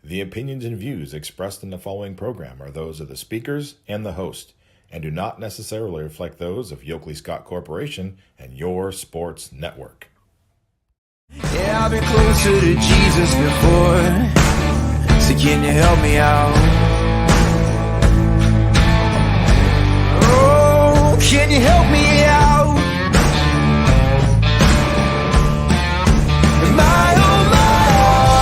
The opinions and views expressed in the following program are those of the speakers and the host, and do not necessarily reflect those of Yoakley Scott Corporation and your sports network. Yeah, I've been closer to Jesus before, so can you help me out? Oh, can you help me out? Am I on my own?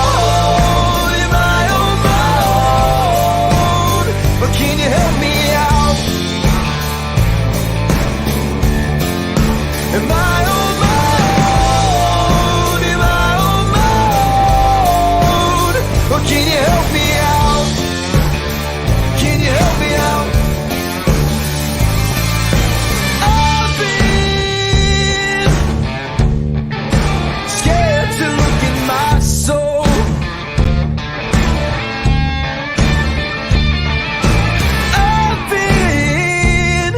Am I on my own? But can you help me out? Am I on my own? Am I on my own? Or can you help me out? Can you help me out? I've been scared to look in my soul. I've been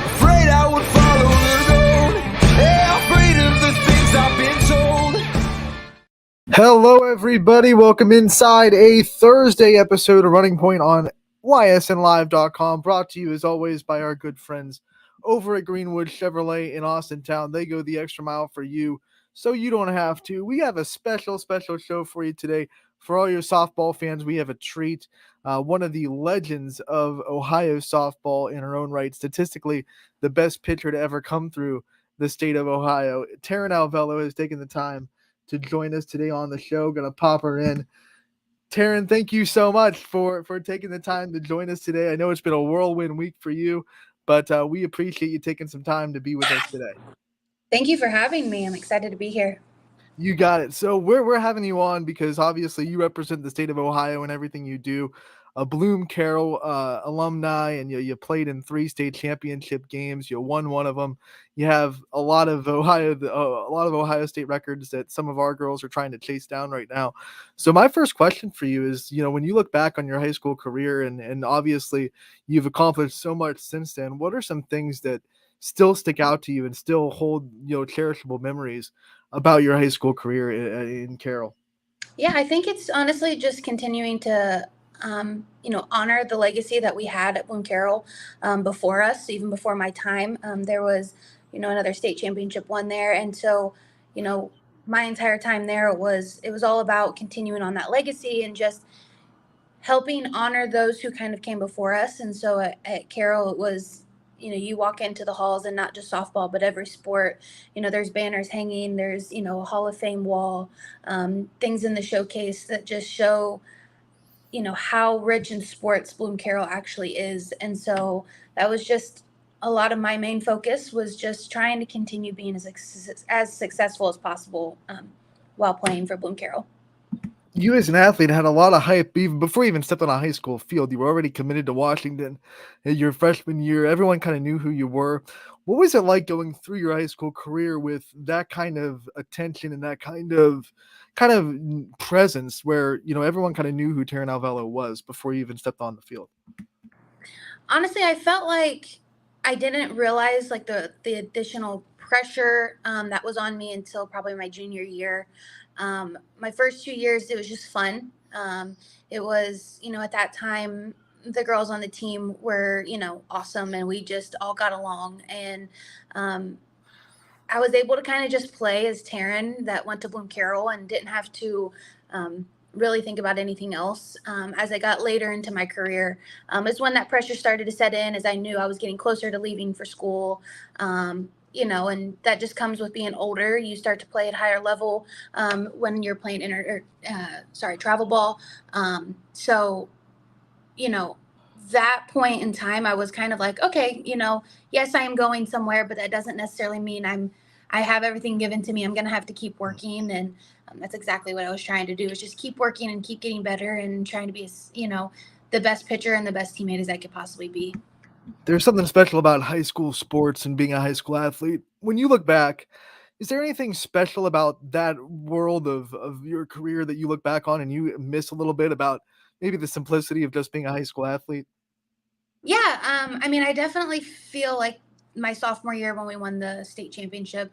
afraid I would follow the road. Yeah, afraid of the things I've been told. Hello, everybody. Welcome inside a Thursday episode of Running Point on ysnlive.com, brought to you as always by our good friends over at Greenwood Chevrolet in Austin Town. They go the extra mile for you, so you don't have to. We have a special show for you today. For all your softball fans, we have a treat. One of the legends of Ohio softball in her own right, statistically the best pitcher to ever come through the state of Ohio. Taryn Alvello has taken the time to join us today on the show. Gonna pop her in. Taryn, thank you so much for taking the time to join us today. I know it's been a whirlwind week for you, but we appreciate you taking some time to be with us today. Thank you for having me. I'm excited to be here. You got it. So we're having you on because obviously you represent the state of Ohio and everything you do. A Bloom Carroll alumni, and you played in 3 state championship games. You won one of them. You have a lot of Ohio State records that some of our girls are trying to chase down right now. So my first question for you is, when you look back on your high school career, and obviously you've accomplished so much since then, what are some things that still stick out to you and still hold cherishable memories about your high school career in Carroll? Yeah, I think it's honestly just continuing to honor the legacy that we had at Bloom Carroll before us, even before my time. There was, another state championship won there. And so, my entire time there, it was all about continuing on that legacy and just helping honor those who kind of came before us. And so at Carroll, it was, you walk into the halls and not just softball, but every sport, there's banners hanging, there's, a Hall of Fame wall, things in the showcase that just show, how rich in sports Bloom Carroll actually is. And so that was just a lot of my main focus, was just trying to continue being as successful as possible while playing for Bloom Carroll. You as an athlete had a lot of hype even before you even stepped on a high school field. You were already committed to Washington your freshman year. Everyone kind of knew who you were. What was it like going through your high school career with that kind of attention and that kind of presence where, everyone kind of knew who Taryn Alvello was before you even stepped on the field? Honestly, I felt like I didn't realize like the additional pressure that was on me until probably my junior year. My first 2 years, it was just fun. It was, at that time, the girls on the team were, awesome, and we just all got along. And I was able to kind of just play as Taryn that went to Bloom Carroll and didn't have to really think about anything else. As I got later into my career, is when that pressure started to set in, as I knew I was getting closer to leaving for school. And that just comes with being older. You start to play at higher level when you're playing travel ball. So, that point in time, I was kind of like, okay, yes, I am going somewhere, but that doesn't necessarily mean I have everything given to me. I'm going to have to keep working. And that's exactly what I was trying to do, is just keep working and keep getting better and trying to be, the best pitcher and the best teammate as I could possibly be. There's something special about high school sports and being a high school athlete. When you look back, is there anything special about that world of your career that you look back on and you miss a little bit about maybe the simplicity of just being a high school athlete? Yeah. I definitely feel like my sophomore year when we won the state championship,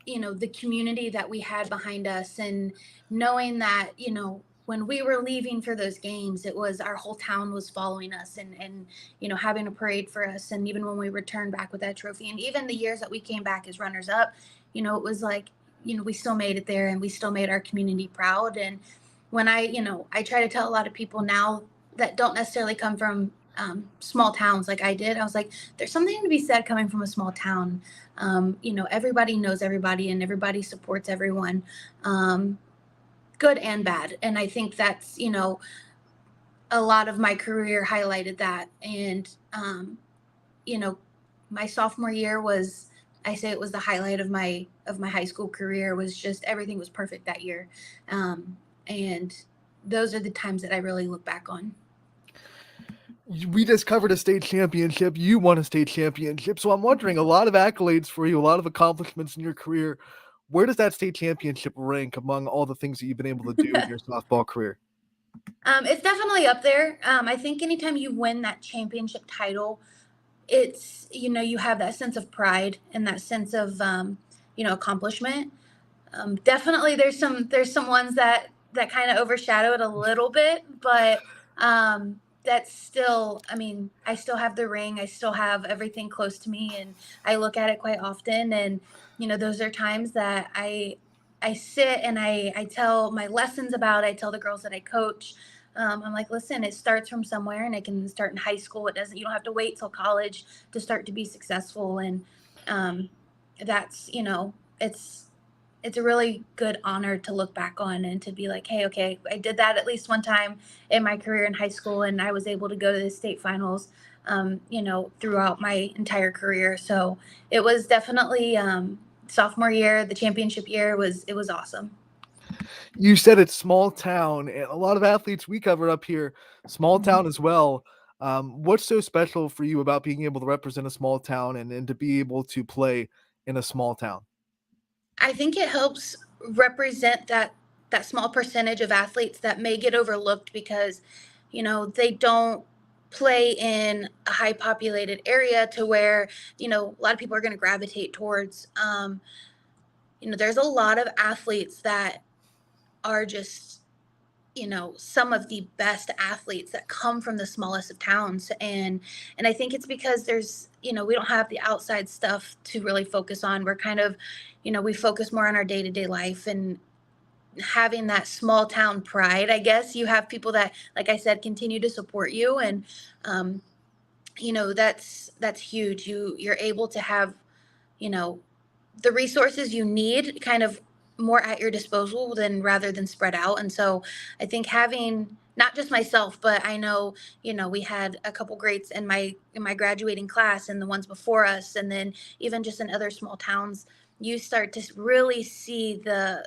the community that we had behind us, and knowing that, when we were leaving for those games, it was our whole town was following us, and having a parade for us. And even when we returned back with that trophy, and even the years that we came back as runners up, it was like, we still made it there, and we still made our community proud. And when I try to tell a lot of people now that don't necessarily come from small towns like I did, I was like, there's something to be said coming from a small town. Everybody knows everybody, and everybody supports everyone, good and bad. And I think that's, a lot of my career highlighted that. And, you know, my sophomore year was, I say it was the highlight of my high school career. Was just everything was perfect that year. And those are the times that I really look back on. We just covered a state championship. You won a state championship. So I'm wondering, a lot of accolades for you, a lot of accomplishments in your career. Where does that state championship rank among all the things that you've been able to do in your softball career? It's definitely up there. I think anytime you win that championship title, it's, you have that sense of pride and that sense of, accomplishment. Definitely there's some ones that kind of overshadow it a little bit, but that's still, I mean, I still have the ring, I still have everything close to me, and I look at it quite often. And those are times that I sit and I tell my lessons about, I tell the girls that I coach, I'm like, listen, it starts from somewhere, and it can start in high school. You don't have to wait till college to start to be successful. And um, that's, it's a really good honor to look back on and to be like, hey, okay, I did that at least one time in my career in high school, and I was able to go to the state finals, throughout my entire career. So it was definitely, sophomore year, the championship year, it was awesome. You said it's small town, and a lot of athletes we cover up here, small town as well. What's so special for you about being able to represent a small town and to be able to play in a small town? I think it helps represent that small percentage of athletes that may get overlooked because, they don't play in a high populated area to where, a lot of people are going to gravitate towards. There's a lot of athletes that are just, some of the best athletes that come from the smallest of towns. And I think it's because there's, we don't have the outside stuff to really focus on. We're kind of, we focus more on our day-to-day life, and having that small town pride, I guess. You have people that, like I said, continue to support you. And um, that's huge. You're able to have, you know the resources you need kind of more at your disposal than rather than spread out. And so I think having not just myself, but I know, we had a couple greats in my graduating class, and the ones before us, and then even just in other small towns, you start to really see the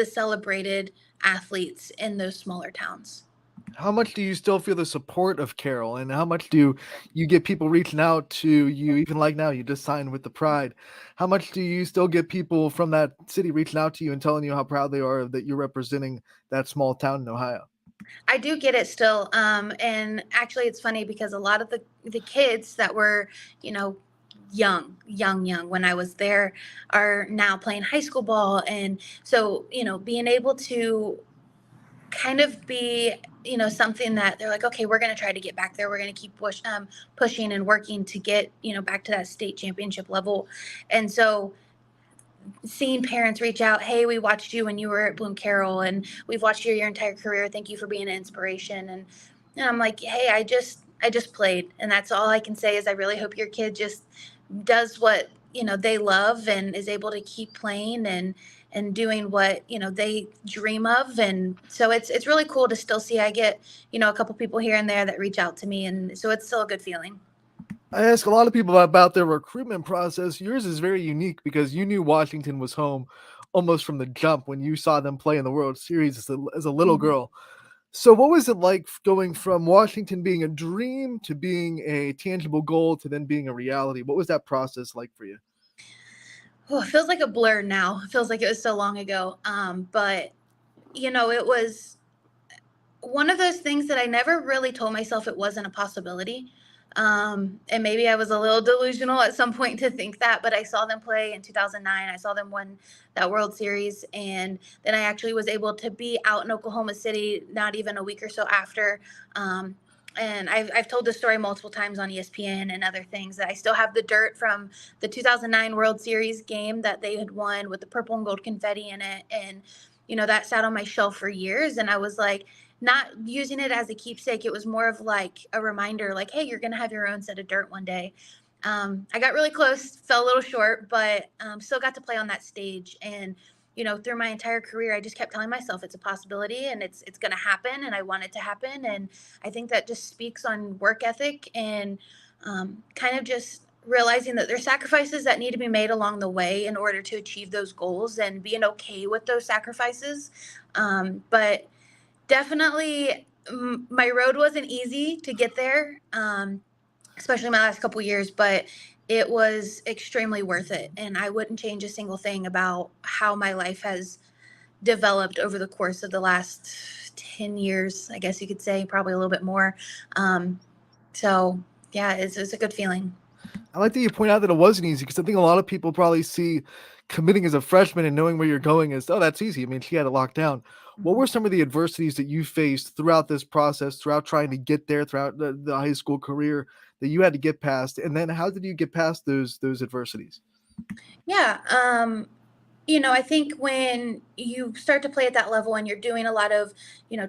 celebrated athletes in those smaller towns. How much do you still feel the support of Carol, and how much do you get people reaching out to you? Even like now, you just signed with the Pride. How much do you still get people from that city reaching out to you and telling you how proud they are that you're representing that small town in Ohio? I do get it still. And actually, it's funny because a lot of the kids that were, young when I was there are now playing high school ball. And so, being able to kind of be, something that they're like, okay, we're going to try to get back there. We're going to keep pushing and working to get, back to that state championship level. And so, seeing parents reach out, hey, we watched you when you were at Bloom Carroll, and we've watched you your entire career, thank you for being an inspiration. And I'm like, hey, I just played, and that's all I can say is I really hope your kid just does what they love, and is able to keep playing and doing what they dream of. And so it's really cool to still see I get a couple people here and there that reach out to me, and so it's still a good feeling. I ask a lot of people about their recruitment process. Yours is very unique because you knew Washington was home almost from the jump when you saw them play in the World Series as a little Mhm. girl. So, what was it like going from Washington being a dream to being a tangible goal to then being a reality? What was that process like for you? Oh, it feels like a blur now. It feels like it was so long ago. But it was one of those things that I never really told myself it wasn't a possibility. And maybe I was a little delusional at some point to think that, but I saw them play in 2009. I saw them win that World Series. And then I actually was able to be out in Oklahoma City not even a week or so after. And I've told this story multiple times on ESPN and other things, that I still have the dirt from the 2009 World Series game that they had won with the purple and gold confetti in it. And, that sat on my shelf for years. And I was like, not using it as a keepsake. It was more of like a reminder, like, hey, you're going to have your own set of dirt one day. I got really close, fell a little short, but still got to play on that stage. And, through my entire career, I just kept telling myself it's a possibility and it's going to happen, and I want it to happen. And I think that just speaks on work ethic and kind of just realizing that there's sacrifices that need to be made along the way in order to achieve those goals, and being okay with those sacrifices. But definitely, my road wasn't easy to get there, especially my last couple years, but it was extremely worth it. And I wouldn't change a single thing about how my life has developed over the course of the last 10 years, I guess you could say, probably a little bit more. So, yeah, it's a good feeling. I like that you point out that it wasn't easy, because I think a lot of people probably see committing as a freshman and knowing where you're going as, oh, that's easy. I mean, she had it locked down. What were some of the adversities that you faced throughout this process, throughout trying to get there, throughout the high school career that you had to get past? And then how did you get past those adversities? Yeah. I think when you start to play at that level and you're doing a lot of,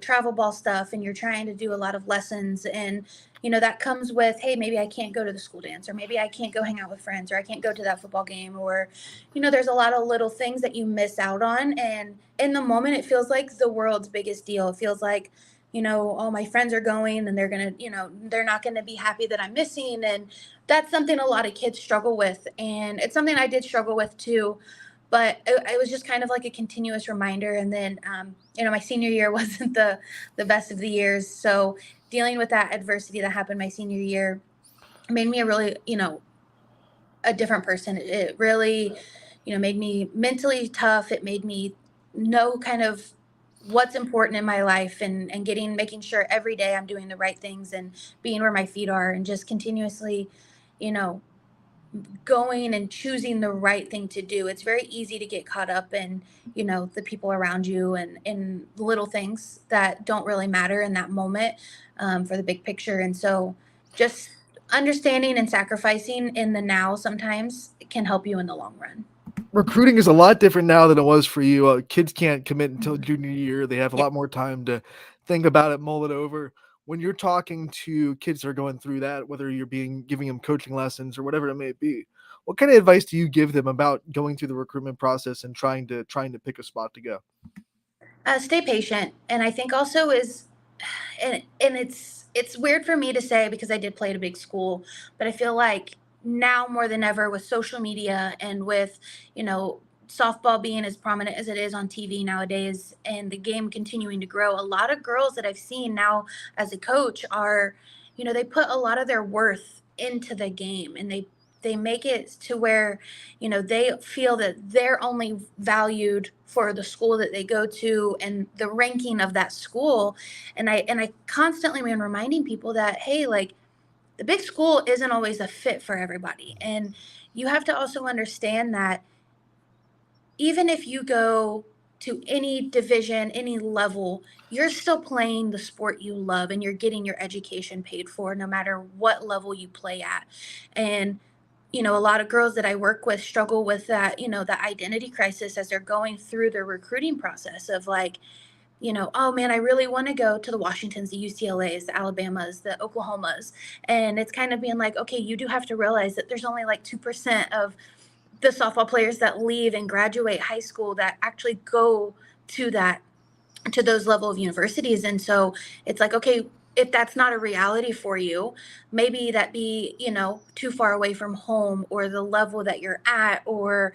travel ball stuff, and you're trying to do a lot of lessons, and, that comes with, hey, maybe I can't go to the school dance, or maybe I can't go hang out with friends, or I can't go to that football game, or, there's a lot of little things that you miss out on. And in the moment, it feels like the world's biggest deal. It feels like, oh, my friends are going and they're going to, they're not going to be happy that I'm missing. And that's something a lot of kids struggle with. And it's something I did struggle with too, but it was just kind of like a continuous reminder. And then, my senior year wasn't the best of the years. So dealing with that adversity that happened my senior year made me a really, a different person. It really, made me mentally tough. It made me know kind of what's important in my life, and making sure every day I'm doing the right things and being where my feet are, and just continuously, you know, going and choosing the right thing to do. It's very easy to get caught up in, the people around you, and in little things that don't really matter in that moment, for the big picture. And so just understanding and sacrificing in the now sometimes can help you in the long run. Recruiting is a lot different now than it was for you. Kids can't commit until junior year. They have a Yeah. lot more time to think about it, mull it over. When you're talking to kids that are going through that, whether you're giving them coaching lessons or whatever it may be, what kind of advice do you give them about going through the recruitment process and trying to pick a spot to go? Stay patient. And I think also is, and it's weird for me to say because I did play at a big school, but I feel like now more than ever, with social media and with, you know, softball being as prominent as it is on TV nowadays, and the game continuing to grow, a lot of girls that I've seen now as a coach are, they put a lot of their worth into the game, and they make it to where, they feel that they're only valued for the school that they go to and the ranking of that school. And I constantly am reminding people that, hey, like, the big school isn't always a fit for everybody. And you have to also understand that even if you go to any division, any level, you're still playing the sport you love, and you're getting your education paid for no matter what level you play at. And a lot of girls that I work with struggle with that, the identity crisis as they're going through their recruiting process of like, oh man, I really want to go to the Washingtons, the UCLAs, the Alabamas, the Oklahomas. And it's kind of being like, okay, you do have to realize that there's only like 2% of the softball players that leave and graduate high school that actually go to those level of universities. And so it's like, okay, if that's not a reality for you, maybe that be, too far away from home, or the level that you're at, or,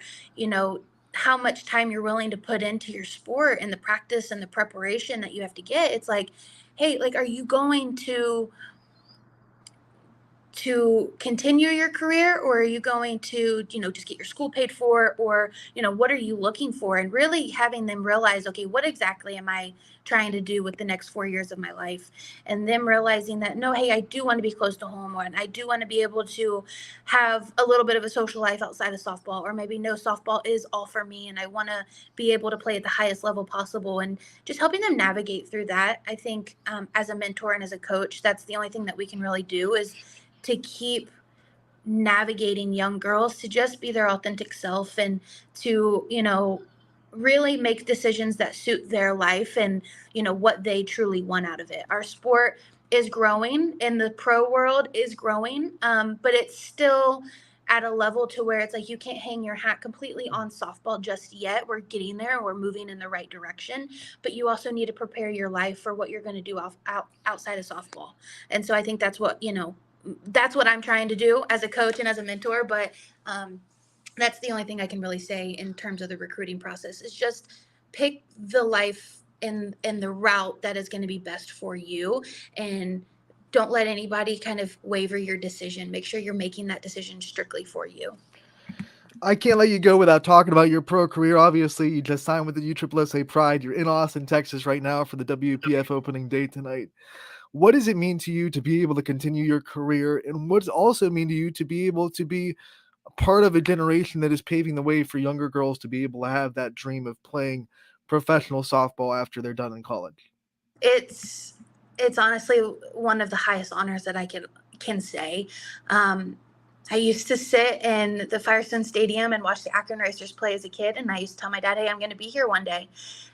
how much time you're willing to put into your sport and the practice and the preparation that you have to get. It's like, hey, like, are you going to to continue your career, or are you going to, just get your school paid for, or, what are you looking for? And really having them realize, okay, what exactly am I trying to do with the next 4 years of my life? And them realizing that, no, hey, I do want to be close to home, and I do want to be able to have a little bit of a social life outside of softball, or maybe no, softball is all for me and I want to be able to play at the highest level possible. And just helping them navigate through that, I think, as a mentor and as a coach, that's the only thing that we can really do, is to keep navigating young girls to just be their authentic self, and to, really make decisions that suit their life, and, what they truly want out of it. Our sport is growing and the pro world is growing, but it's still at a level to where it's like you can't hang your hat completely on softball just yet. We're getting there, we're moving in the right direction, but you also need to prepare your life for what you're going to do outside of softball. And so I think that's what I'm trying to do as a coach and as a mentor. But that's the only thing I can really say in terms of the recruiting process, is just pick the life and the route that is going to be best for you, and don't let anybody kind of waver your decision. Make sure you're making that decision strictly for you. I can't let you go without talking about your pro career. Obviously, you just signed with the USSSA Pride. You're in Austin, Texas right now for the WPF opening day tonight. What does it mean to you to be able to continue your career? And what does it also mean to you to be able to be a part of a generation that is paving the way for younger girls to be able to have that dream of playing professional softball after they're done in college? It's honestly one of the highest honors that I can say. I used to sit in the Firestone Stadium and watch the Akron Racers play as a kid, and I used to tell my dad, "Hey, I'm going to be here one day."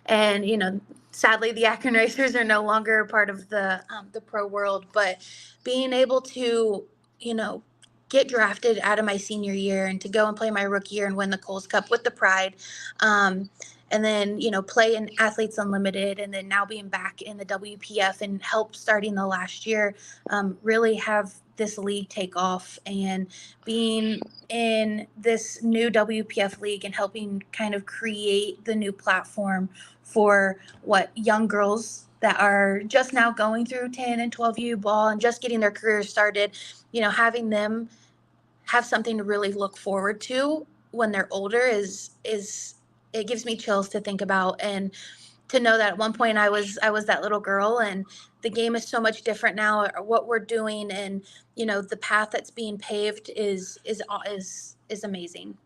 And sadly, the Akron Racers are no longer part of the pro world. But being able to, you know, get drafted out of my senior year and to go and play my rookie year and win the Coles Cup with the Pride, and then play in Athletes Unlimited, and then now being back in the WPF and help starting the last year, really have this league take off, and being in this new WPF league and helping kind of create the new platform for what young girls that are just now going through 10 and 12U ball and just getting their careers started, having them have something to really look forward to when they're older is it gives me chills to think about, and to know that at one point I was that little girl, and the game is so much different now. What we're doing, and the path that's being paved is amazing.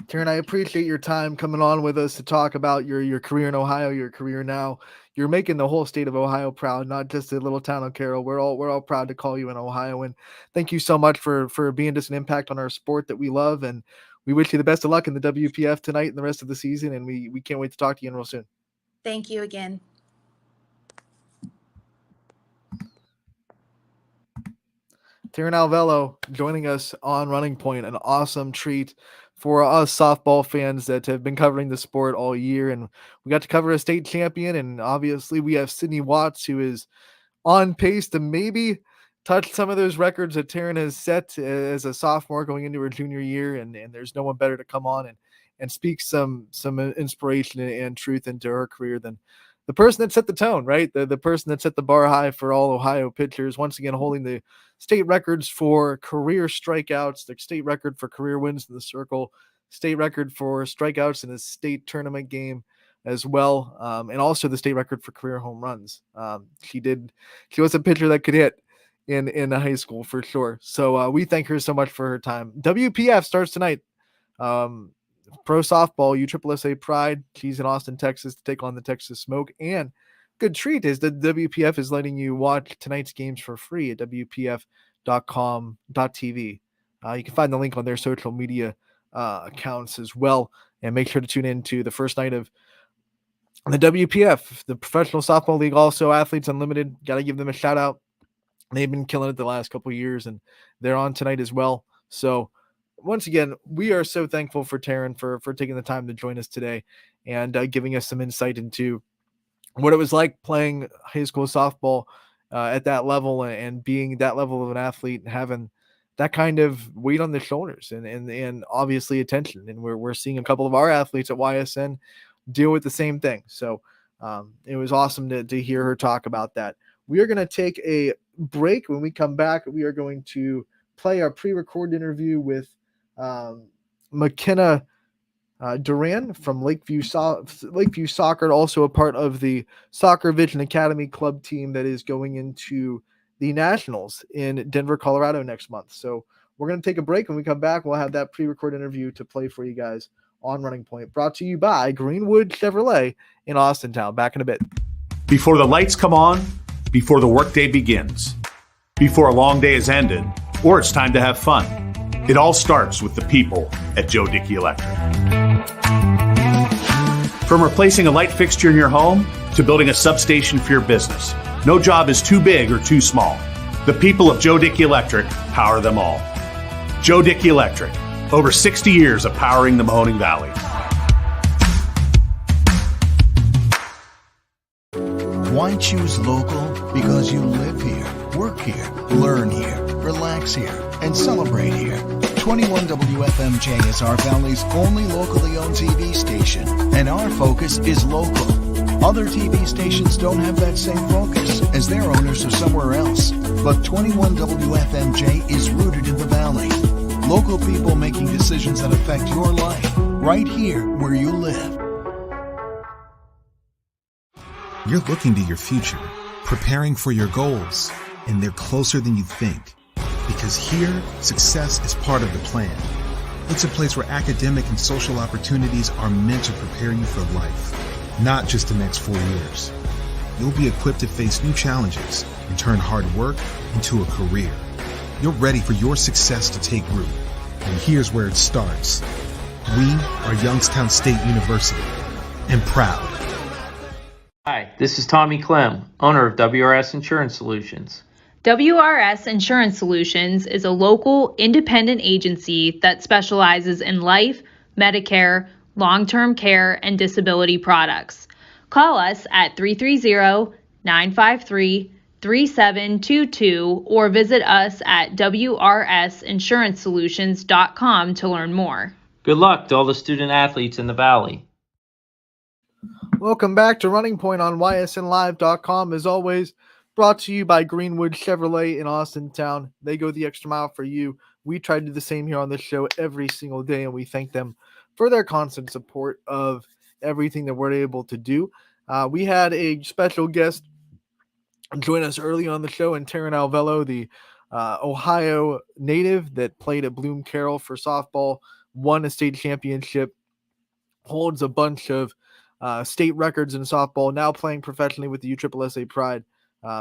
Taryn, I appreciate your time coming on with us to talk about your career in Ohio, your career now. You're making the whole state of Ohio proud, not just the little town of Carroll. We're all proud to call you an Ohioan. Thank you so much for being just an impact on our sport that we love, and we wish you the best of luck in the WPF tonight and the rest of the season. And we can't wait to talk to you real soon. Thank you again. Taryn Alvello joining us on Running Point, an awesome treat for us softball fans that have been covering the sport all year. And we got to cover a state champion, and obviously we have Sydney Watts, who is on pace to maybe touch some of those records that Taryn has set as a sophomore going into her junior year. And there's no one better to come on and speak some inspiration and truth into her career than the person that set the tone, right? The person that set the bar high for all Ohio pitchers, once again holding the state records for career strikeouts, the state record for career wins in the circle, state record for strikeouts in a state tournament game as well, and also the state record for career home runs. She was a pitcher that could hit in high school for sure. So we thank her so much for her time. WPF starts tonight. Pro softball, USSSA Pride. She's in Austin, Texas to take on the Texas Smoke. And good treat is that WPF is letting you watch tonight's games for free at WPF.com.tv. You can find the link on their social media accounts as well. And make sure to tune in to the first night of the WPF, the Professional Softball League, also Athletes Unlimited. Got to give them a shout out. They've been killing it the last couple of years, and they're on tonight as well. So once again, we are so thankful for Taryn for taking the time to join us today and giving us some insight into what it was like playing high school softball at that level, and being that level of an athlete and having that kind of weight on the shoulders and obviously attention. And we're seeing a couple of our athletes at YSN deal with the same thing. So it was awesome to hear her talk about that. We are going to take a break. When we come back, we are going to play our pre-recorded interview with McKenna Duran from Lakeview Soccer, also a part of the Soccer Vision Academy club team that is going into the Nationals in Denver, Colorado next month. So we're going to take a break. When we come back, we'll have that pre-recorded interview to play for you guys on Running Point, brought to you by Greenwood Chevrolet in Austintown. Back in a bit. Before the lights come on, before the workday begins, before a long day is ended, or it's time to have fun, it all starts with the people at Joe Dickey Electric. From replacing a light fixture in your home to building a substation for your business, no job is too big or too small. The people of Joe Dickey Electric power them all. Joe Dickey Electric, over 60 years of powering the Mahoning Valley. Why choose local? Because you live here, work here, learn here, relax here, and celebrate here. 21 WFMJ is our Valley's only locally owned TV station, and our focus is local. Other TV stations don't have that same focus, as their owners are somewhere else. But 21 WFMJ is rooted in the Valley. Local people making decisions that affect your life, right here where you live. You're looking to your future, preparing for your goals, and they're closer than you think. Because here, success is part of the plan. It's a place where academic and social opportunities are meant to prepare you for life, not just the next 4 years. You'll be equipped to face new challenges and turn hard work into a career. You're ready for your success to take root. And here's where it starts. We are Youngstown State University, and proud. Hi, this is Tommy Clem, owner of WRS Insurance Solutions. WRS Insurance Solutions is a local independent agency that specializes in life, Medicare, long-term care, and disability products. Call us at 330-953-3722 or visit us at wrsinsuranceSolutions.com to learn more. Good luck to all the student athletes in the Valley. Welcome back to Running Point on ysnlive.com. As always, brought to you by Greenwood Chevrolet in Austintown. They go the extra mile for you. We try to do the same here on this show every single day, and we thank them for their constant support of everything that we're able to do. We had a special guest join us early on the show, in Taryn Alvello, the Ohio native that played at Bloom Carroll for softball, won a state championship, holds a bunch of state records in softball, now playing professionally with the USSSA Pride.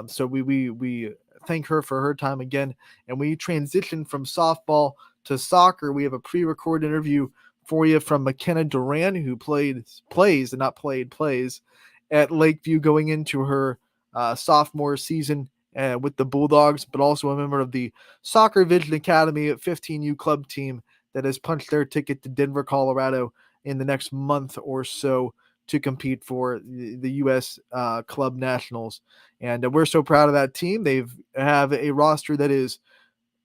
So we thank her for her time again, and we transition from softball to soccer. We have a pre-recorded interview for you from McKenna Duran, who plays at Lakeview going into her sophomore season with the Bulldogs, but also a member of the Soccer Vision Academy at 15U club team that has punched their ticket to Denver, Colorado in the next month or so to compete for the U.S. Club Nationals. And we're so proud of that team. They have a roster that is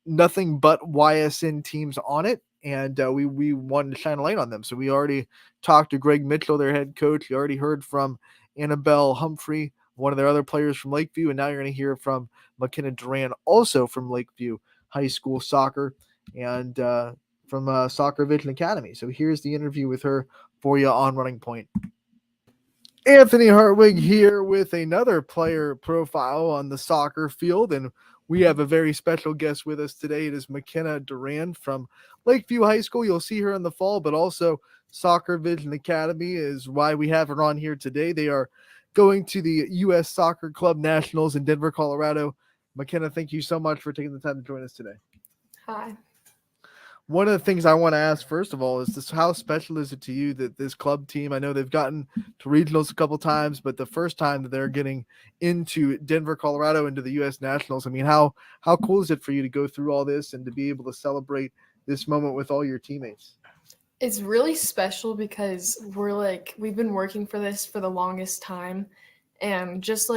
nothing but YSN teams on it, and we wanted to shine a light on them. So we already talked to Greg Mitchell, their head coach. You already heard from Annabelle Humphrey, one of their other players from Lakeview, and now you're going to hear from McKenna Duran, also from Lakeview High School Soccer, and from Soccer Vision Academy. So here's the interview with her for you on Running Point. Anthony Hartwig here with another player profile on the soccer field, and we have a very special guest with us today. It is McKenna Duran from Lakeview High School. You'll see her in the fall, but also Soccer Vision Academy is why we have her on here today. They are going to the U.S. Soccer Club Nationals in Denver, Colorado. McKenna, thank you so much for taking the time to join us today. Hi. One of the things I want to ask, first of all, is this: how special is it to you that this club team, I know they've gotten to regionals a couple times, but the first time that they're getting into Denver, Colorado, into the U.S. Nationals, I mean, how cool is it for you to go through all this and to be able to celebrate this moment with all your teammates? It's really special because we've been working for this for the longest time, and just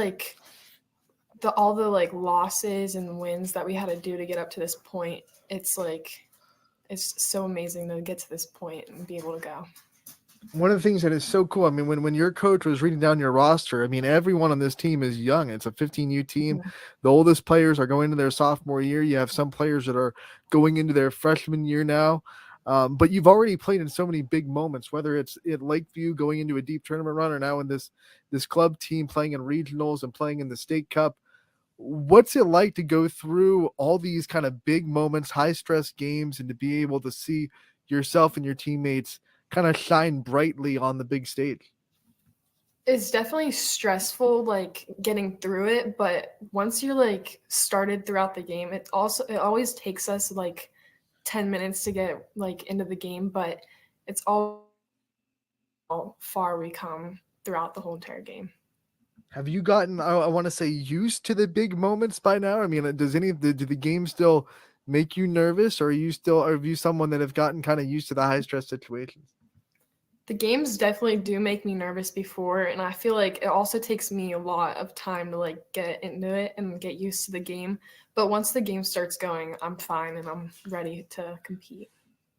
all the losses and wins that we had to do to get up to this point, it's so amazing to get to this point and be able to go. One of the things that is so cool, I mean, when your coach was reading down your roster, I mean, everyone on this team is young. It's a 15U team. Yeah. The oldest players are going into their sophomore year. You have some players that are going into their freshman year now. But you've already played in so many big moments, whether it's at Lakeview going into a deep tournament run or now in this club team playing in regionals and playing in the state cup. What's it like to go through all these kind of big moments, high stress games, and to be able to see yourself and your teammates kind of shine brightly on the big stage? It's definitely stressful, like getting through it, but once you're like started throughout the game, it always takes us like 10 minutes to get like into the game, but it's all how far we come throughout the whole entire game. Have you gotten, I want to say, used to the big moments by now? I mean, does any of do the games still make you nervous, or are you someone that have gotten kind of used to the high stress situations? The games definitely do make me nervous before, and I feel like it also takes me a lot of time to like get into it and get used to the game. But once the game starts going, I'm fine and I'm ready to compete.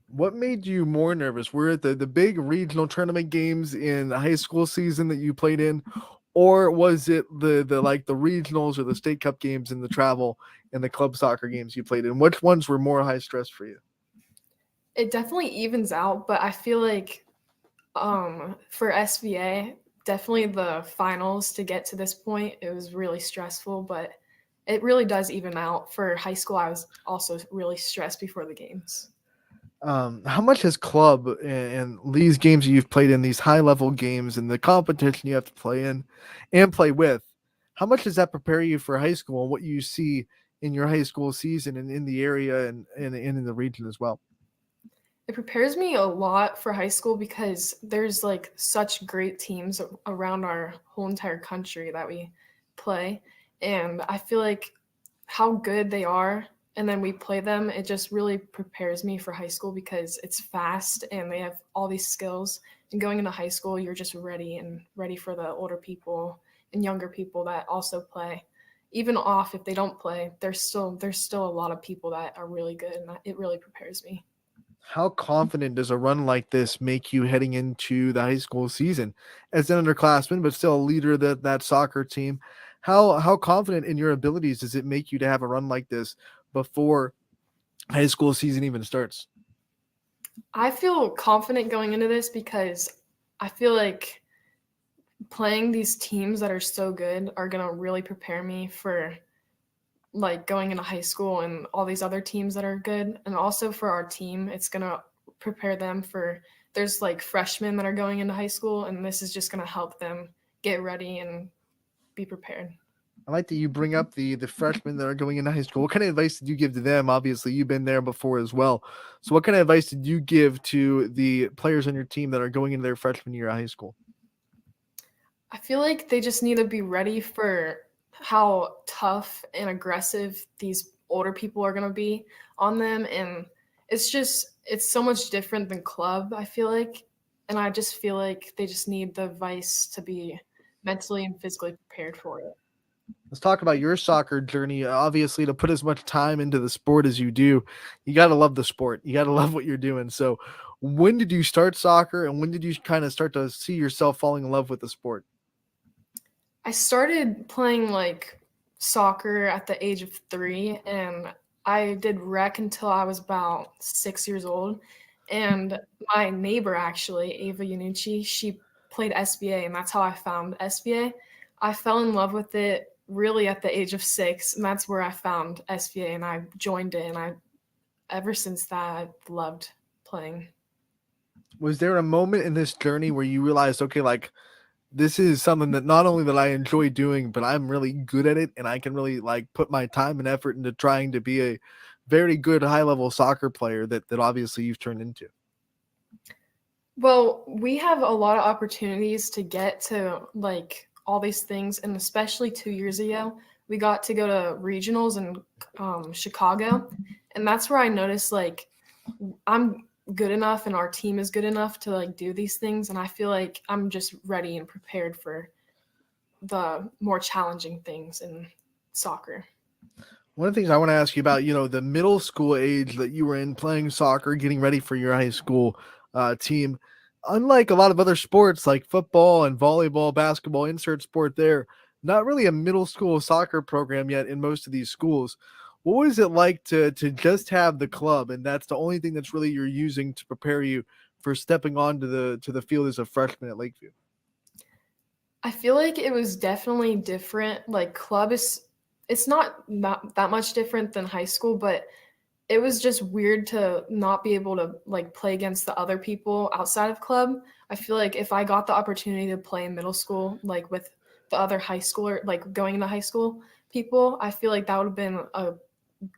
What made you more nervous? Were it the big regional tournament games in the high school season that you played in, or was it the like the regionals or the state cup games and the travel and the club soccer games you played in? Which ones were more high stress for you? It definitely evens out, but I feel like for SVA, definitely the finals to get to this point, it was really stressful, but it really does even out. For high school, I was also really stressed before the games. How much has club and these games that you've played in, these high level games and the competition you have to play in and play with, how much does that prepare you for high school and what you see in your high school season and in the area and in the region as well? It prepares me a lot for high school because there's like such great teams around our whole entire country that we play. And I feel like how good they are, and then we play them, it just really prepares me for high school because it's fast and they have all these skills. And going into high school, you're just ready and ready for the older people and younger people that also play. Even off if they don't play, there's still a lot of people that are really good, and it really prepares me. How confident does a run like this make you heading into the high school season as an underclassman, but still a leader of that soccer team? How confident in your abilities does it make you to have a run like this before high school season even starts? I feel confident going into this because I feel like playing these teams that are so good are going to really prepare me for like going into high school and all these other teams that are good. And also for our team, it's going to prepare them for there's like freshmen that are going into high school, and this is just going to help them get ready and be prepared. I like that you bring up the freshmen that are going into high school. What kind of advice did you give to them? Obviously, you've been there before as well. So what kind of advice did you give to the players on your team that are going into their freshman year of high school? I feel like they just need to be ready for how tough and aggressive these older people are going to be on them. And it's so much different than club, I feel like. And I just feel like they just need the advice to be mentally and physically prepared for it. Let's talk about your soccer journey. Obviously, to put as much time into the sport as you do, you got to love the sport. You got to love what you're doing. So, when did you start soccer and when did you kind of start to see yourself falling in love with the sport? I started playing like soccer at the age of 3, and I did rec until I was about 6 years old. And my neighbor, actually, Ava Yanucci, she played SBA, and that's how I found SBA. I fell in love with it really at the age of 6, and that's where I found SBA, and I joined it. And ever since that, I've loved playing. Was there a moment in this journey where you realized, okay, like this is something that not only that I enjoy doing, but I'm really good at it and I can really like put my time and effort into trying to be a very good high level soccer player that obviously you've turned into? Well, we have a lot of opportunities to get to like all these things, and especially 2 years ago, we got to go to regionals in Chicago, and that's where I noticed like I'm good enough, and our team is good enough to like do these things, and I feel like I'm just ready and prepared for the more challenging things in soccer. One of the things I want to ask you about, the middle school age that you were in playing soccer, getting ready for your high school team, unlike a lot of other sports like football and volleyball, basketball, insert sport there, not really a middle school soccer program yet in most of these schools. What was it like to just have the club, and that's the only thing that's really you're using to prepare you for stepping onto the field as a freshman at Lakeview? I feel like it was definitely different. Like club is it's not that much different than high school, but it was just weird to not be able to like play against the other people outside of club. I feel like if I got the opportunity to play in middle school, like with the other high schooler, like going into high school people, I feel like that would have been a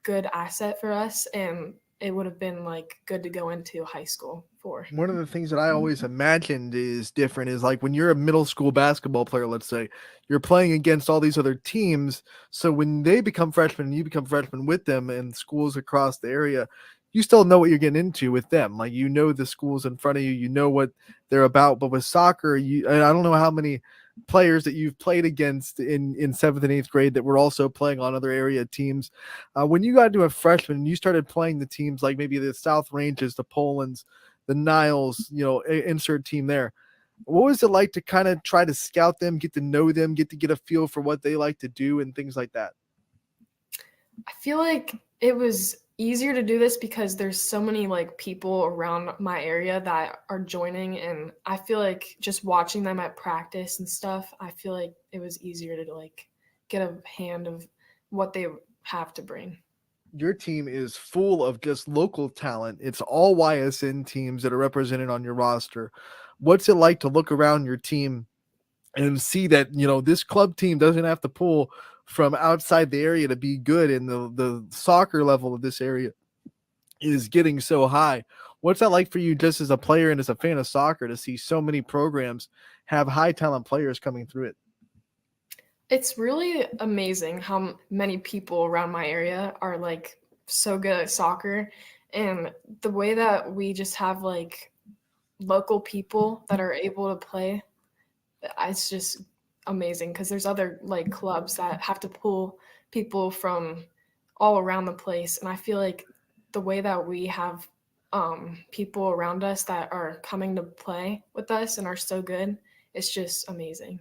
good asset for us, and it would have been like good to go into high school for. One of the things that I always imagined is different is like when you're a middle school basketball player, let's say, you're playing against all these other teams. So when they become freshmen and you become freshmen with them and schools across the area, you still know what you're getting into with them. Like, you know, the schools in front of you, you know what they're about. But with soccer, and I don't know how many players that you've played against in seventh and eighth grade that were also playing on other area teams. When you got into a freshman and you started playing the teams like maybe the South Ranges, the Polands, the Niles, insert team there. What was it like to kind of try to scout them, get to know them, get a feel for what they like to do and things like that? I feel like it was easier to do this because there's so many like people around my area that are joining, and I feel like just watching them at practice and stuff, I feel like it was easier to like get a hand of what they have to bring. Your team is full of just local talent. It's all YSN teams that are represented on your roster. What's it like to look around your team and see that, this club team doesn't have to pull from outside the area to be good, and the soccer level of this area is getting so high? What's that like for you just as a player and as a fan of soccer to see so many programs have high talent players coming through it? It's really amazing how many people around my area are like so good at soccer, and the way that we just have like local people that are able to play, it's just amazing because there's other like clubs that have to pull people from all around the place, and I feel like the way that we have people around us that are coming to play with us and are so good, it's just amazing.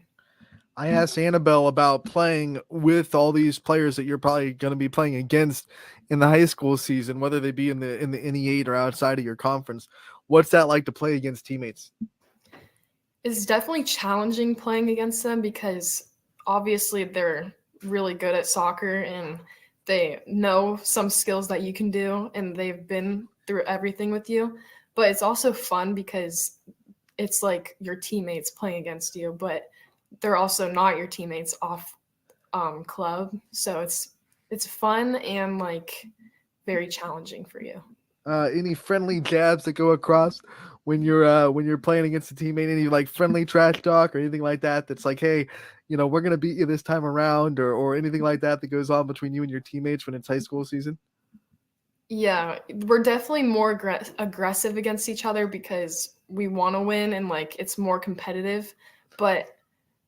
I asked Annabelle about playing with all these players that you're probably going to be playing against in the high school season, whether they be in the NE8 or outside of your conference. What's that like to play against teammates? It's definitely challenging playing against them because obviously they're really good at soccer and they know some skills that you can do and they've been through everything with you. But it's also fun because it's like your teammates playing against you, but they're also not your teammates off club. So it's fun and like very challenging for you. Any friendly jabs that go across when you're playing against a teammate? Any like friendly trash talk or anything like that? That's like, hey, we're gonna beat you this time around, or anything like that that goes on between you and your teammates when it's high school season? Yeah, we're definitely more aggressive against each other because we want to win and like it's more competitive, but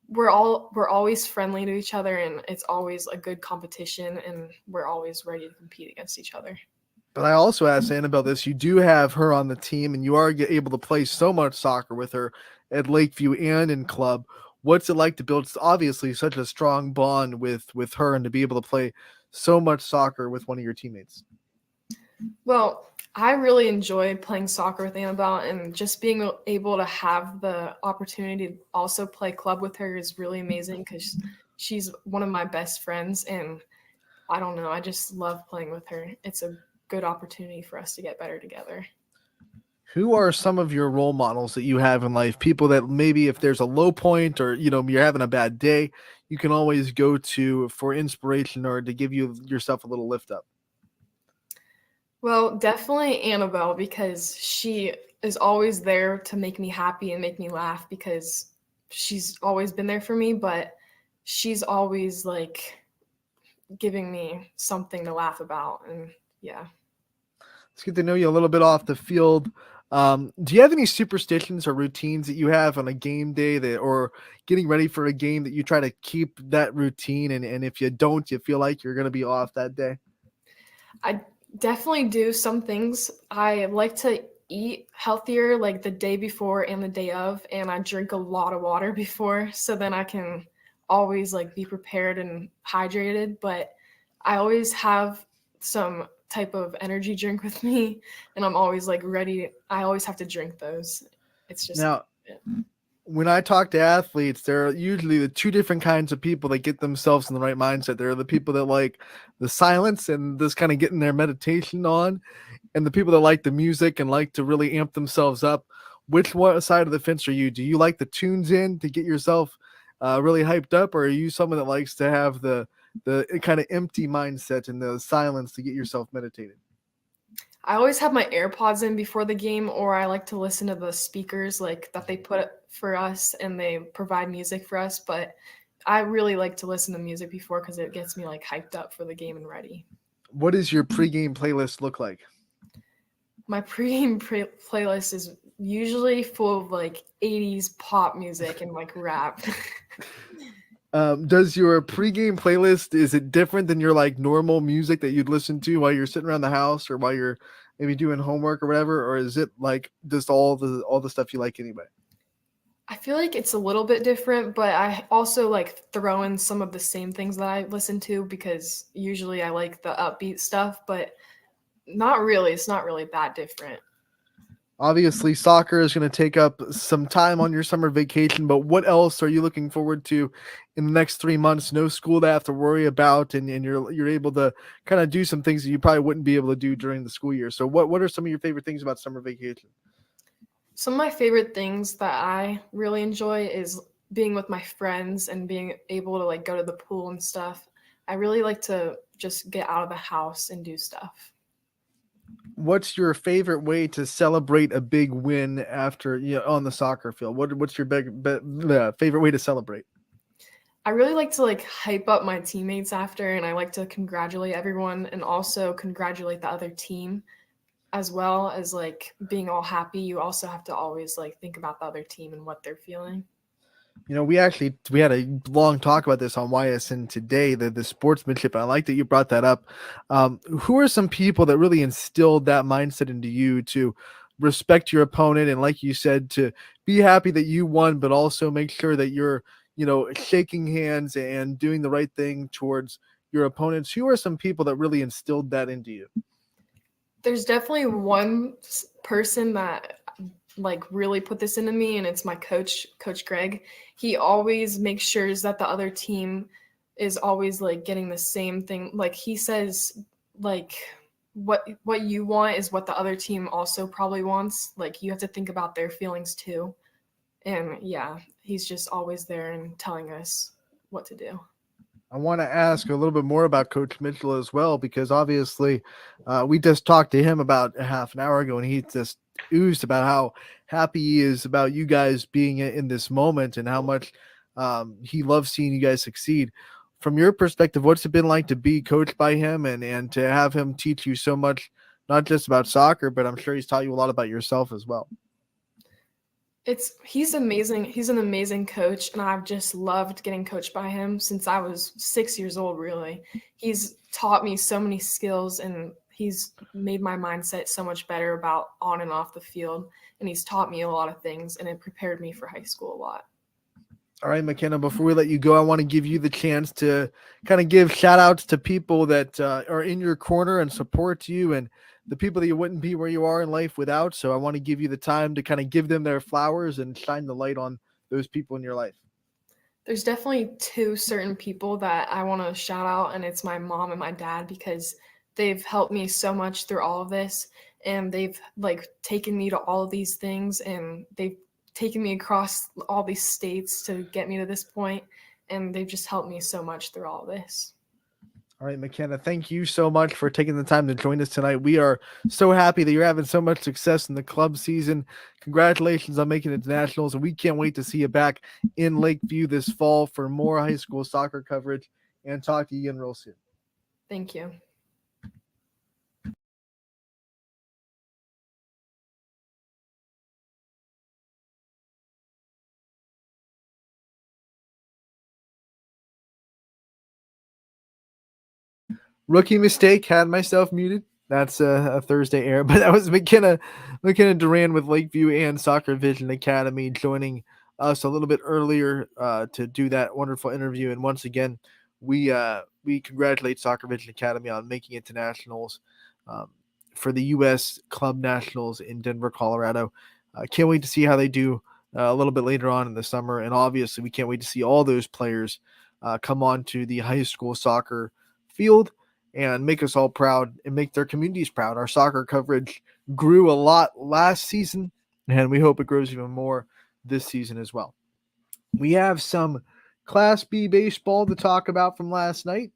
we're always friendly to each other and it's always a good competition and we're always ready to compete against each other. But I also asked Annabelle this. You do have her on the team, and you are able to play so much soccer with her at Lakeview and in club. What's it like to build obviously such a strong bond with her and to be able to play so much soccer with one of your teammates? Well, I really enjoy playing soccer with Annabelle, and just being able to have the opportunity to also play club with her is really amazing because she's one of my best friends, and I don't know, I just love playing with her. It's a good opportunity for us to get better together. Who are some of your role models that you have in life? People that maybe if there's a low point or you're having a bad day, you can always go to for inspiration or to give yourself a little lift up. Well, definitely Annabelle because she is always there to make me happy and make me laugh because she's always been there for me, but she's always like giving me something to laugh about. And yeah. Let's get to know you a little bit off the field. Do you have any superstitions or routines that you have on a game day or getting ready for a game that you try to keep that routine? And if you don't, you feel like you're going to be off that day? I definitely do some things. I like to eat healthier like the day before and the day of, and I drink a lot of water before, so then I can always like be prepared and hydrated. But I always have some type of energy drink with me, and I'm always like ready. I always have to drink those. It's just Now, when I talk to athletes, there are usually the two different kinds of people that get themselves in the right mindset. There are the people that like the silence and just kind of getting their meditation on, and the people that like the music and like to really amp themselves up. Which one side of the fence are you? Do you like the tunes in to get yourself really hyped up, or are you someone that likes to have the kind of empty mindset and the silence to get yourself meditated? I always have my AirPods in before the game, or I like to listen to the speakers like that they put for us and they provide music for us. But I really like to listen to music before because it gets me like hyped up for the game and ready. What does your pregame playlist look like? My pregame playlist is usually full of like 80s pop music and like rap. Does your pregame playlist, is it different than your like normal music that you'd listen to while you're sitting around the house or while you're maybe doing homework or whatever, or is it like just all the stuff you like anyway? I feel like it's a little bit different, but I also like throw in some of the same things that I listen to because usually I like the upbeat stuff, but not really. It's not really that different. Obviously, soccer is going to take up some time on your summer vacation, but what else are you looking forward to in the next 3 months? No school to have to worry about, and you're able to kind of do some things that you probably wouldn't be able to do during the school year. So what are some of your favorite things about summer vacation? Some of my favorite things that I really enjoy is being with my friends and being able to like go to the pool and stuff. I really like to just get out of the house and do stuff. What's your favorite way to celebrate a big win after on the soccer field? What's your favorite way to celebrate? I really like to like hype up my teammates after, and I like to congratulate everyone and also congratulate the other team, as well as like being all happy. You also have to always like think about the other team and what they're feeling. We had a long talk about this on Ysn today, the sportsmanship. I like that you brought that up. Who are some people that really instilled that mindset into you to respect your opponent, and like you said, to be happy that you won, but also make sure that you're shaking hands and doing the right thing towards your opponents? Who are some people that really instilled that into you? There's definitely one person that like really put this into me, and it's my coach Greg. He always makes sure that the other team is always like getting the same thing. Like he says, like what you want is what the other team also probably wants. Like you have to think about their feelings too. And yeah, he's just always there and telling us what to do. I want to ask a little bit more about Coach Mitchell as well, because obviously we just talked to him about a half an hour ago, and he just oozed about how happy he is about you guys being in this moment and how much he loves seeing you guys succeed. From your perspective, what's it been like to be coached by him and to have him teach you so much, not just about soccer, but I'm sure he's taught you a lot about yourself as well? He's amazing. He's an amazing coach, and I've just loved getting coached by him since I was 6 years old, really. He's taught me so many skills, and he's made my mindset so much better about on and off the field, and he's taught me a lot of things, and it prepared me for high school a lot. All right, McKenna, before we let you go, I want to give you the chance to kind of give shout outs to people that are in your corner and support you, and the people that you wouldn't be where you are in life without. So I want to give you the time to kind of give them their flowers and shine the light on those people in your life. There's definitely two certain people that I want to shout out, and it's my mom and my dad, because they've helped me so much through all of this, and they've like taken me to all of these things, and they've taken me across all these states to get me to this point, and they've just helped me so much through all of this. All right, McKenna, thank you so much for taking the time to join us tonight. We are so happy that you're having so much success in the club season. Congratulations on making it to nationals, and we can't wait to see you back in Lakeview this fall for more high school soccer coverage, and talk to you again real soon. Thank you. Rookie mistake, had myself muted. That's a Thursday air, but that was McKenna Duran with Lakeview and Soccer Vision Academy joining us a little bit earlier to do that wonderful interview. And once again, we congratulate Soccer Vision Academy on making it to nationals for the U.S. Club Nationals in Denver, Colorado. Can't wait to see how they do a little bit later on in the summer, and obviously we can't wait to see all those players come on to the high school soccer field and make us all proud and make their communities proud. Our soccer coverage grew a lot last season, and we hope it grows even more this season as well. We have some Class B baseball to talk about from last night.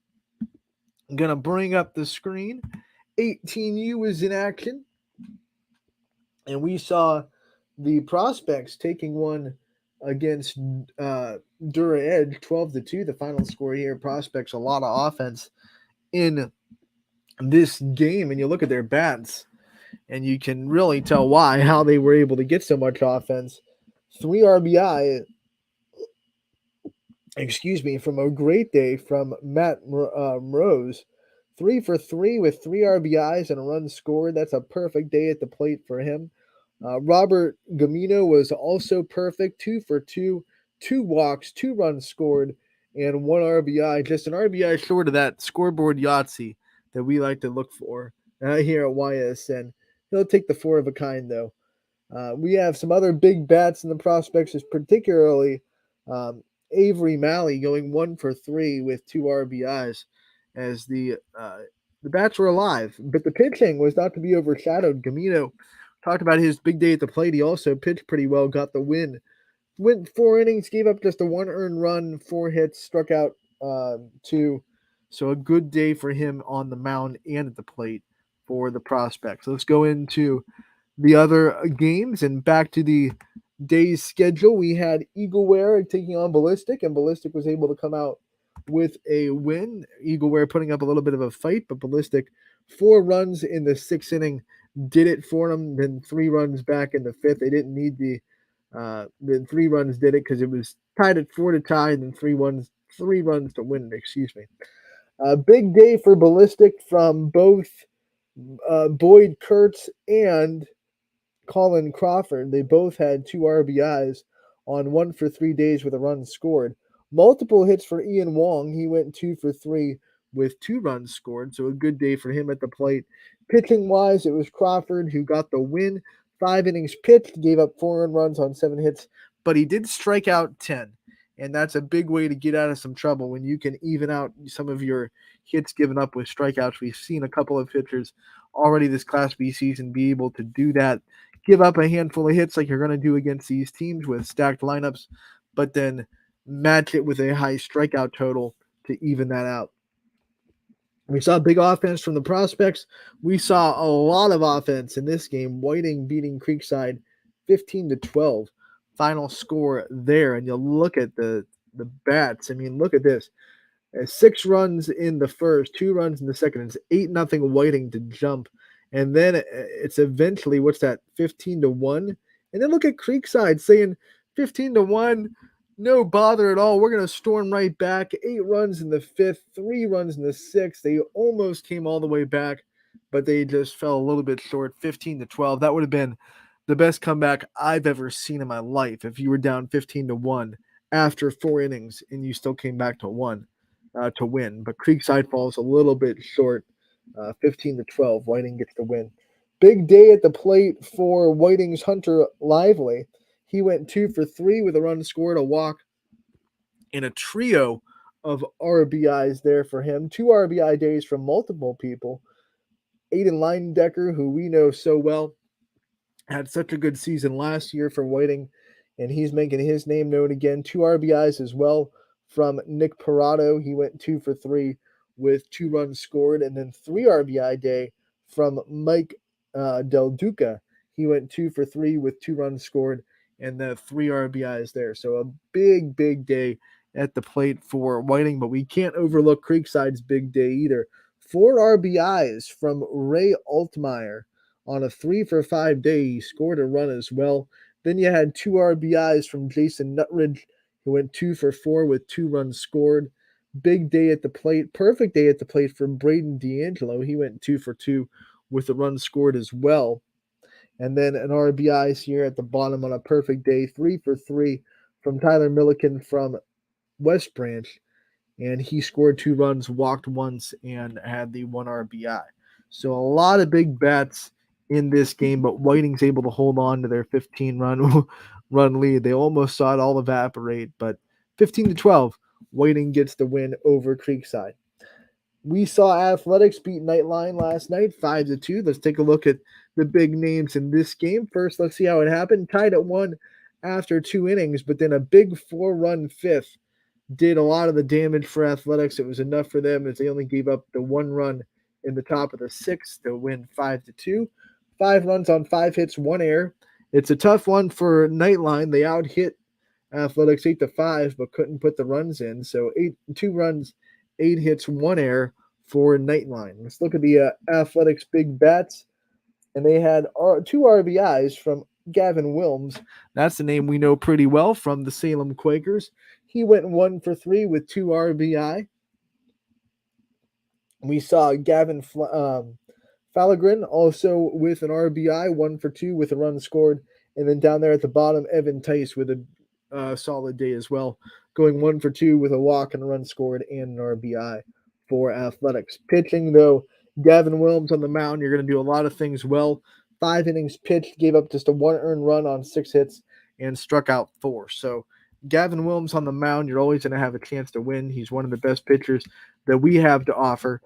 I'm going to bring up the screen. 18U is in action, and we saw the Prospects taking one against Dura Edge, 12-2, the final score here. Prospects, a lot of offense in this game, and you look at their bats and you can really tell how they were able to get so much offense. 3 RBI, from a great day from Matt Rose. 3 for 3 with 3 RBIs and a run scored. That's a perfect day at the plate for him. Robert Gamino was also perfect. 2 for 2, 2 walks, 2 runs scored, and 1 RBI. Just an RBI short of that scoreboard Yahtzee that we like to look for here at YSN. He'll take the 4 of a kind, though. We have some other big bats in the Prospects, particularly Avery Malley going 1 for 3 with 2 RBIs as the bats were alive. But the pitching was not to be overshadowed. Gamino talked about his big day at the plate. He also pitched pretty well, got the win. Went 4 innings, gave up just a 1 earned run, 4 hits, struck out 2. So a good day for him on the mound and at the plate for the Prospects. Let's go into the other games and back to the day's schedule. We had Eagleware taking on Ballistic, and Ballistic was able to come out with a win. Eagleware putting up a little bit of a fight, but Ballistic 4 runs in the 6th inning did it for them. Then 3 runs back in the 5th. They didn't need the 3 runs did it because it was tied at 4 to tie, and then 3 runs to win it. Excuse me. Big day for Ballistic from both Boyd Kurtz and Colin Crawford. They both had 2 RBIs on 1 for 3 days with a run scored. Multiple hits for Ian Wong. He went 2 for 3 with 2 runs scored, so a good day for him at the plate. Pitching-wise, it was Crawford who got the win. 5 innings pitched, gave up 4 earned runs on 7 hits, but he did strike out 10, and that's a big way to get out of some trouble when you can even out some of your hits given up with strikeouts. We've seen a couple of pitchers already this Class B season be able to do that. Give up a handful of hits like you're going to do against these teams with stacked lineups, but then match it with a high strikeout total to even that out. We saw big offense from the Prospects. We saw a lot of offense in this game. Whiting beating Creekside 15-12. Final score there. And you look at the bats. I mean, look at this. 6 runs in the first, 2 runs in the second. It's 8-0 Whiting to jump. And then it's eventually, 15-1. And then look at Creekside saying 15-1. No bother at all. We're going to storm right back. 8 runs in the 5th, 3 runs in the 6th. They almost came all the way back, but they just fell a little bit short. 15-12. That would have been the best comeback I've ever seen in my life if you were down 15-1 after 4 innings and you still came back to win. But Creekside falls a little bit short. 15-12. Whiting gets the win. Big day at the plate for Whiting's Hunter Lively. He went 2 for 3 with a run scored, a walk, and a trio of RBIs there for him. 2 RBI days from multiple people. Aiden Leindecker, who we know so well, had such a good season last year for Whiting, and he's making his name known again. 2 RBIs as well from Nick Parado. He went 2 for 3 with 2 runs scored, and then 3 RBI day from Mike Del Duca. He went 2 for 3 with 2 runs scored and the 3 RBIs there. So a big, big day at the plate for Whiting, but we can't overlook Creekside's big day either. 4 RBIs from Ray Altmaier on a 3 for 5 day. He scored a run as well. Then you had 2 RBIs from Jason Nutridge, who went 2 for 4 with 2 runs scored. Big day at the plate. Perfect day at the plate for Braden D'Angelo. He went 2 for 2 with a run scored as well. And then an RBIs here at the bottom on a perfect day, 3 for 3 from Tyler Milliken from West Branch. And he scored 2 runs, walked once, and had the 1 RBI. So a lot of big bats in this game, but Whiting's able to hold on to their 15-run run lead. They almost saw it all evaporate, but 15-12, Whiting gets the win over Creekside. We saw Athletics beat Nightline last night, 5-2. Let's take a look at the big names in this game. First, let's see how it happened. Tied at 1 after 2 innings, but then a big 4-run fifth did a lot of the damage for Athletics. It was enough for them as they only gave up the 1 run in the top of the 6th to win 5-2. 5 runs on 5 hits, 1 error. It's a tough one for Nightline. They out-hit Athletics 8-5, but couldn't put the runs in. So 2 runs, 8 hits, 1 error for Nightline. Let's look at the Athletics big bats. And they had 2 RBIs from Gavin Wilms. That's the name we know pretty well from the Salem Quakers. He went 1 for 3 with 2 RBI. We saw Gavin Falagrin also with an RBI, 1 for 2 with a run scored. And then down there at the bottom, Evan Tice with a solid day as well, going 1 for 2 with a walk and a run scored and an RBI for Athletics. Pitching, though, Gavin Wilms on the mound, you're going to do a lot of things well. 5 innings pitched, gave up just a 1 earned run on 6 hits, and struck out 4. So Gavin Wilms on the mound, you're always going to have a chance to win. He's one of the best pitchers that we have to offer,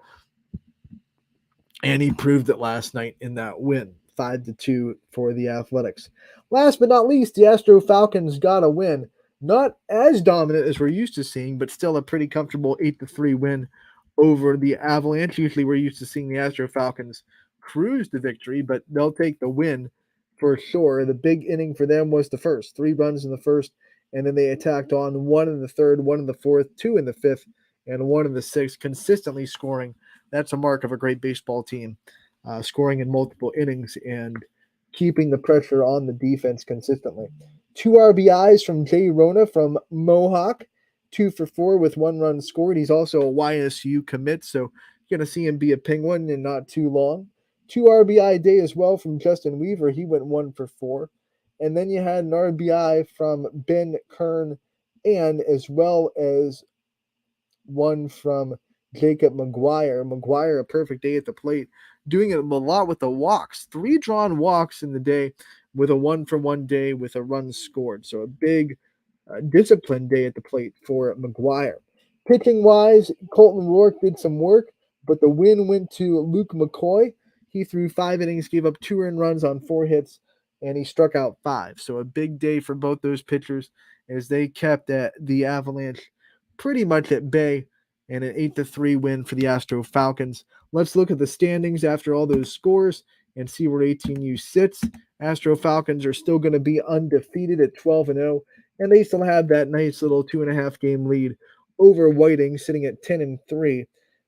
and he proved it last night in that win, 5-2 for the Athletics. Last but not least, the Astro Falcons got a win. Not as dominant as we're used to seeing, but still a pretty comfortable 8-3 win over the Avalanche. Usually we're used to seeing the Astro Falcons cruise to victory, but they'll take the win for sure. The big inning for them was the first. 3 runs in the first, and then they attacked on 1 in the third, 1 in the fourth, 2 in the fifth, and 1 in the sixth, consistently scoring. That's a mark of a great baseball team, scoring in multiple innings and keeping the pressure on the defense consistently. 2 RBIs from Jay Rona from Mohawk, 2 for 4 with 1 run scored. He's also a YSU commit, so you're going to see him be a Penguin in not too long. 2 RBI day as well from Justin Weaver. He went 1 for 4. And then you had an RBI from Ben Kern, and as well as one from Jacob McGuire. McGuire, a perfect day at the plate, doing it a lot with the walks. 3 drawn walks in the day with a 1-for-1 day with a run scored. So a big disciplined day at the plate for McGuire. Pitching-wise, Colton Rourke did some work, but the win went to Luke McCoy. He threw 5 innings, gave up 2 earned runs on 4 hits, and he struck out 5. So a big day for both those pitchers as they kept the Avalanche pretty much at bay, and an 8-3 win for the Astro Falcons. Let's look at the standings after all those scores and see where 18U sits. Astro Falcons are still going to be undefeated at 12-0, and they still have that nice little 2.5 game lead over Whiting, sitting at 10-3.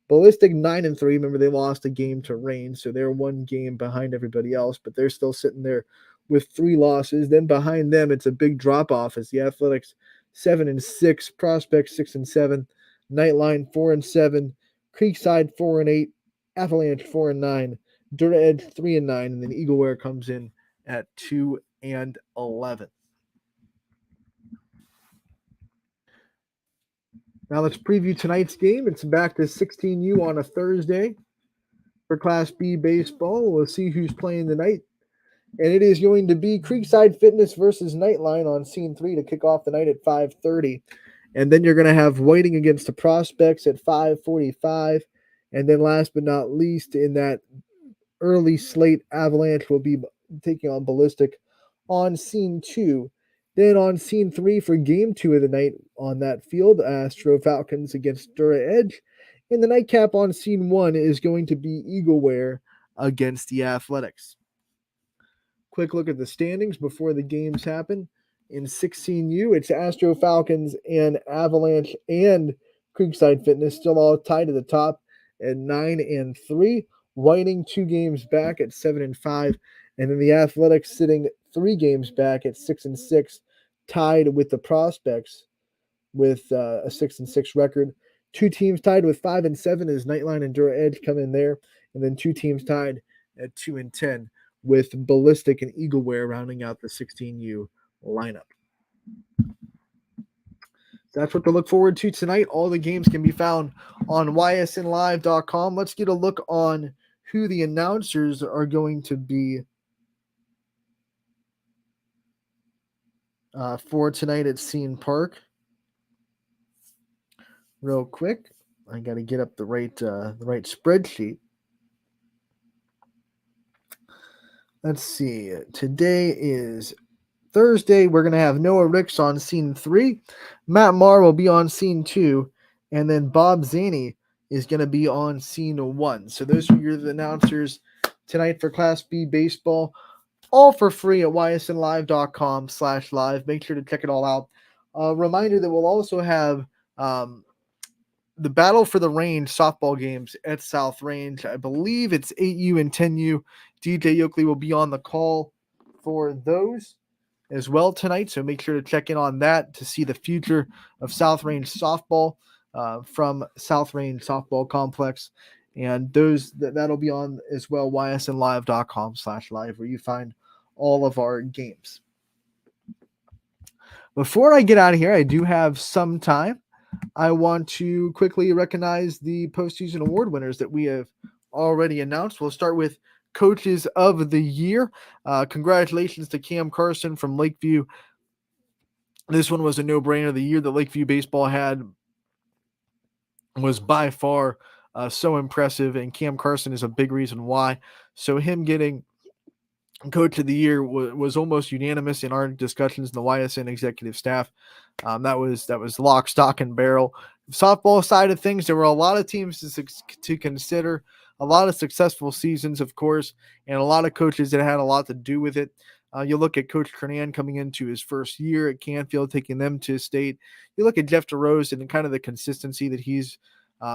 Ballistic 9-3. Remember, they lost a game to Rain, so they're 1 game behind everybody else, but they're still sitting there with 3 losses. Then behind them, it's a big drop-off as the Athletics 7-6, Prospect 6-7, Nightline 4-7, Creekside 4-8, Avalanche 4-9, Dirt Edge 3-9, and then Eagleware comes in at 2-11. Now let's preview tonight's game. It's back to 16U on a Thursday for Class B baseball. We'll see who's playing tonight. And it is going to be Creekside Fitness versus Nightline on Scene 3 to kick off the night at 5:30. And then you're going to have Whiting against the Prospects at 5:45. And then last but not least, in that early slate, Avalanche will be taking on Ballistic on Scene 2. Then on Scene 3 for Game 2 of the night on that field, Astro Falcons against Dura Edge. And the nightcap on Scene 1 is going to be Eagleware against the Athletics. Quick look at the standings before the games happen. In 16U, it's Astro Falcons and Avalanche and Creekside Fitness still all tied at the top at 9-3. Whiting 2 games back at 7-5. And then the Athletics sitting 3 games back at 6-6, tied with the Prospects with a 6-6 record. 2 teams tied with 5-7 as Nightline and Dura Edge come in there. And then 2 teams tied at 2-10, with Ballistic and Eagleware rounding out the 16U lineup. That's what to look forward to tonight. All the games can be found on ysnlive.com. Let's get a look on who the announcers are going to be for tonight at Scene Park. Real quick, I got to get up the right spreadsheet. Let's see. Today is Thursday. We're going to have Noah Ricks on Scene 3. Matt Marr will be on Scene 2. And then Bob Zaney is going to be on Scene 1. So those are your announcers tonight for Class B baseball. All for free at ysnlive.com/live. Make sure to check it all out. Reminder that we'll also have the Battle for the Range softball games at South Range. I believe it's 8U and 10U. DJ Yoakley will be on the call for those as well tonight, so make sure to check in on that to see the future of South Range softball from South Range Softball Complex. And that'll be on as well, ysnlive.com/live, where you find all of our games. Before I get out of here, I do have some time. I want to quickly recognize the postseason award winners that we have already announced. We'll start with Coaches of the Year. Congratulations to Cam Carson from Lakeview. This one was a no-brainer. The year that Lakeview baseball had was by far so impressive, and Cam Carson is a big reason why. So him getting Coach of the Year was almost unanimous in our discussions in the YSN executive staff. That was lock, stock, and barrel. Softball side of things, there were a lot of teams to consider, a lot of successful seasons, of course, and a lot of coaches that had a lot to do with it. You look at Coach Kernan coming into his first year at Canfield, taking them to state. You look at Jeff DeRose and kind of the consistency that he's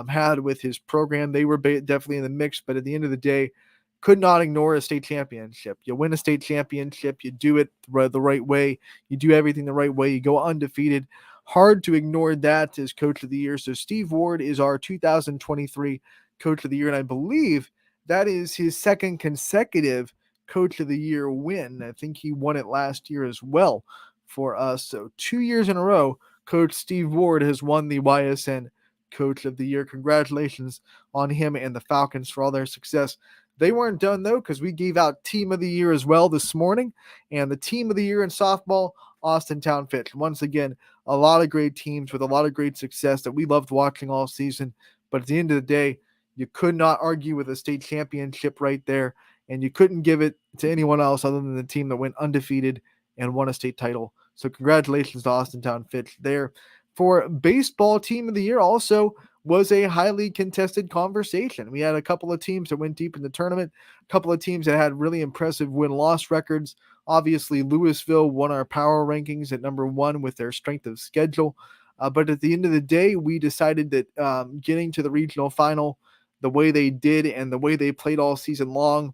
had with his program. They were definitely in the mix, but at the end of the day, could not ignore a state championship. You win a state championship, you do it the right way, you do everything the right way, you go undefeated. Hard to ignore that as Coach of the Year. So Steve Ward is our 2023 Coach of the Year, and I believe that is his second consecutive Coach of the Year win. I think he won it last year as well for us. So 2 years in a row, Coach Steve Ward has won the YSN Coach of the Year. Congratulations on him and the Falcons for all their success. They weren't done, though, because we gave out Team of the Year as well this morning. And the Team of the Year in softball, Austintown Fitch. Once again, a lot of great teams with a lot of great success that we loved watching all season. But at the end of the day, you could not argue with a state championship right there. And you couldn't give it to anyone else other than the team that went undefeated and won a state title. So congratulations to Austintown Fitch there. For baseball Team of the Year also was a highly contested conversation. We had a couple of teams that went deep in the tournament, a couple of teams that had really impressive win-loss records. Obviously, Louisville won our power rankings at number 1 with their strength of schedule. But at the end of the day, we decided that getting to the regional final the way they did and the way they played all season long,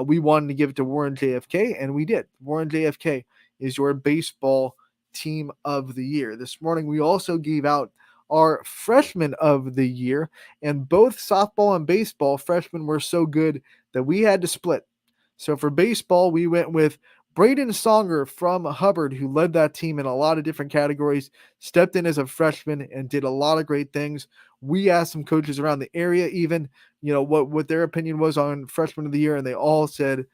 we wanted to give it to Warren JFK, and we did. Warren JFK is your baseball Team of the Year. This morning, we also gave out our Freshman of the Year, and both softball and baseball freshmen were so good that we had to split. So for baseball, we went with Braden Songer from Hubbard, who led that team in a lot of different categories, stepped in as a freshman and did a lot of great things. We asked some coaches around the area even, what their opinion was on Freshman of the Year, and they all said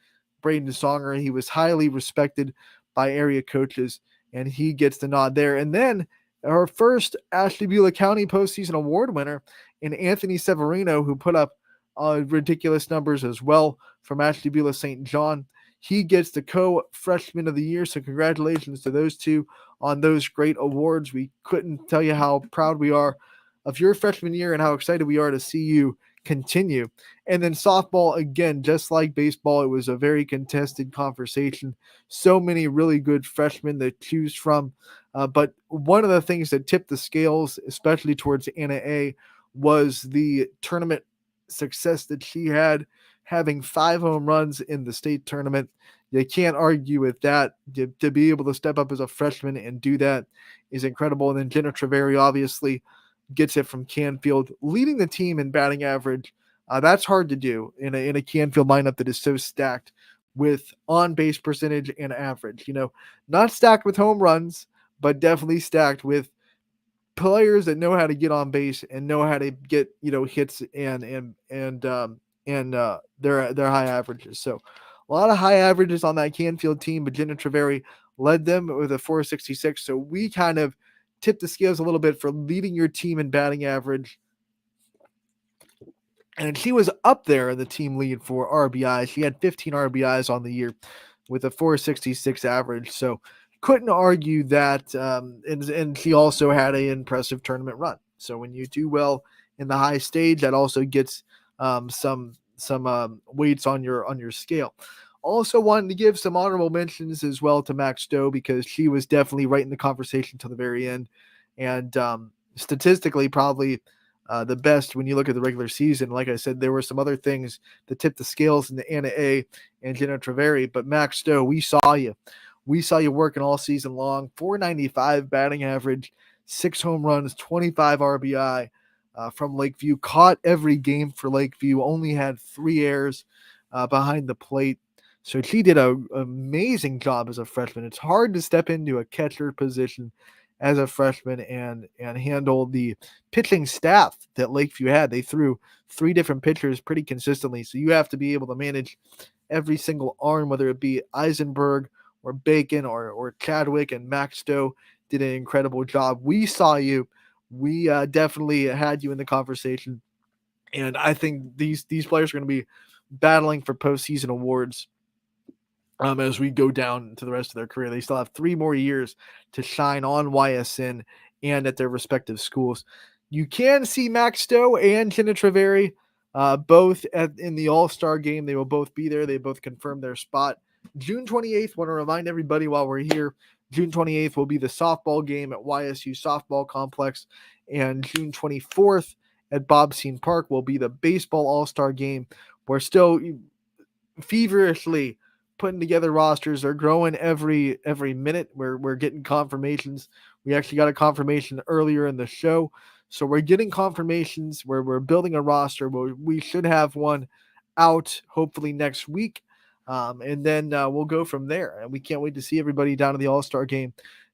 Braden Songer. He was highly respected by area coaches, and he gets the nod there. And then our first Ashtabula County postseason award winner in Anthony Severino, who put up ridiculous numbers as well from Ashtabula St. John. He gets the co-freshman of the year. So congratulations to those two on those great awards. We couldn't tell you how proud we are of your freshman year and how excited we are to see you continue. And then softball, again, just like baseball, it was a very contested conversation. So many really good freshmen to choose from. But one of the things that tipped the scales, especially towards Anna A., was the tournament success that she had, having 5 home runs in the state tournament. You can't argue with that. To be able to step up as a freshman and do that is incredible. And then Jenna Treveri obviously gets it from Canfield, leading the team in batting average That's hard to do in a Canfield lineup that is so stacked with on-base percentage and average. Not stacked with home runs, but definitely stacked with players that know how to get on base and know how to get hits and their high averages. So a lot of high averages on that Canfield team, but Jenna Treveri led them with a 466. So we kind of tipped the scales a little bit for leading your team in batting average. And she was up there in the team lead for RBI. She had 15 RBIs on the year with a 466 average. So couldn't argue that. And she also had an impressive tournament run. So when you do well in the high stage, that also gets some weights on your scale. Also wanted to give some honorable mentions as well to Max Stowe, because she was definitely right in the conversation till the very end. And statistically, probably the best when you look at the regular season. Like I said, there were some other things that tipped the scales in the Anna A and Jenna Treveri, but Max Stowe, we saw you. We saw you working all season long. 495 batting average, 6 home runs, 25 RBI from Lakeview. Caught every game for Lakeview. Only had 3 errors behind the plate. So she did an amazing job as a freshman. It's hard to step into a catcher position as a freshman and handle the pitching staff that Lakeview had. They threw 3 different pitchers pretty consistently. So you have to be able to manage every single arm, whether it be Eisenberg or Bacon or Chadwick, and Max Stowe did an incredible job. We saw you. We definitely had you in the conversation. And I think these players are going to be battling for postseason awards as we go down to the rest of their career. They still have 3 more years to shine on YSN and at their respective schools. You can see Max Stowe and Jenna Treveri both in the All-Star game. They will both be there. They both confirmed their spot. June 28th, want to remind everybody while we're here, June 28th will be the softball game at YSU Softball Complex, and June 24th at Bobsine Park will be the baseball All-Star game. We're still feverishly putting together rosters. Are growing every minute. We're getting confirmations. We actually got a confirmation earlier in the show, so we're getting confirmations where we're building a roster. We should have one out hopefully next week, and then we'll go from there. And we can't wait to see everybody down in the All-Star game.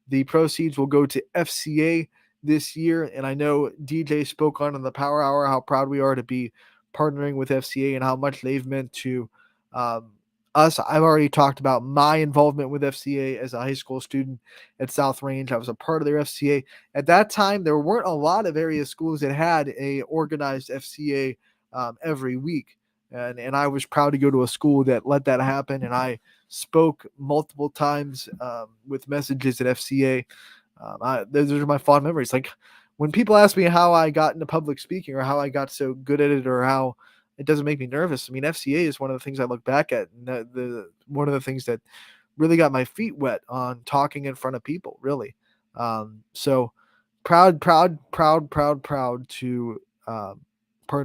The proceeds will go to FCA this year, and I know DJ spoke on in the Power Hour how proud we are to be partnering with FCA and how much they've meant to us. I've already talked about my involvement with FCA as a high school student at South Range. I was a part of their FCA. At that time, there weren't a lot of area schools that had a organized FCA every week. And I was proud to go to a school that let that happen. And I spoke multiple times with messages at FCA. Those are my fond memories. Like when people ask me how I got into public speaking or how I got so good at it or how it doesn't make me nervous. I mean, FCA is one of the things I look back at, and one of the things that really got my feet wet on talking in front of people, really. So proud to partner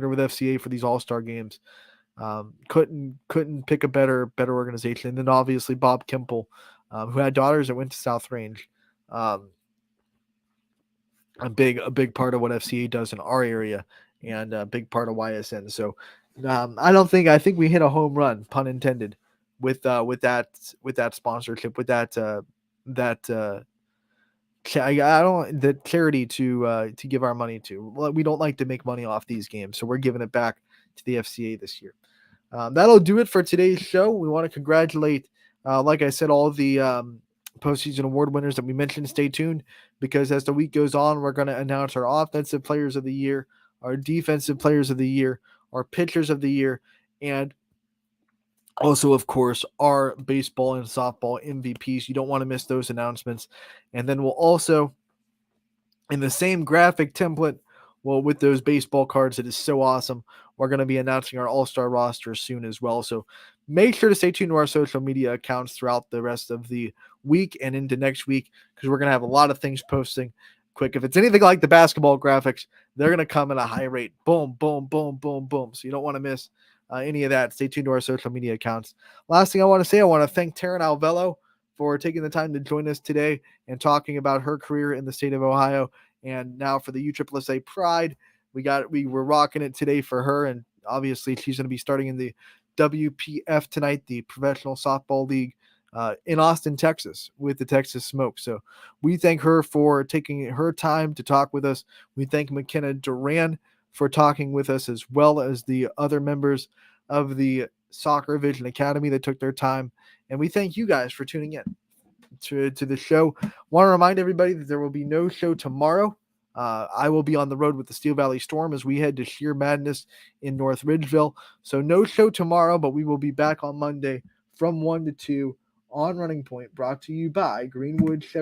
with FCA for these All-Star games. Couldn't pick a better organization. And then obviously Bob Kimple, who had daughters that went to South Range. A big part of what FCA does in our area, and a big part of YSN. So I think we hit a home run, pun intended, with that sponsorship, with the charity to give our money to. We don't like to make money off these games, so we're giving it back to the FCA this year. That'll do it for today's show. We want to congratulate, like I said, all of the postseason award winners that we mentioned. Stay tuned, because as the week goes on, we're going to announce our offensive players of the year, our defensive players of the year, our pitchers of the year, and also, of course, our baseball and softball MVPs. You don't want to miss those announcements. And then we'll also, in the same graphic template, with those baseball cards, it is so awesome, we're going to be announcing our all-star roster soon as well. So make sure to stay tuned to our social media accounts throughout the rest of the week and into next week, because we're going to have a lot of things posting quick. If it's anything like the basketball graphics, they're going to come at a high rate. Boom, boom, boom, boom, boom. So you don't want to miss any of that. Stay tuned to our social media accounts. Last thing I want to say, I want to thank Taryn Alvello for taking the time to join us today and talking about her career in the state of Ohio. And now for the USSSA Pride, we were rocking it today for her, and obviously she's going to be starting in the WPF tonight, the Professional Softball League in Austin, Texas, with the Texas Smoke. So we thank her for taking her time to talk with us. We thank McKenna Duran for talking with us, as well as the other members of the Soccer Vision Academy that took their time. And we thank you guys for tuning in to the show. Want to remind everybody that there will be no show tomorrow. I will be on the road with the Steel Valley Storm as we head to Sheer Madness in North Ridgeville. So no show tomorrow, but we will be back on Monday from 1 to 2 on Running Point, brought to you by Greenwood Chevrolet.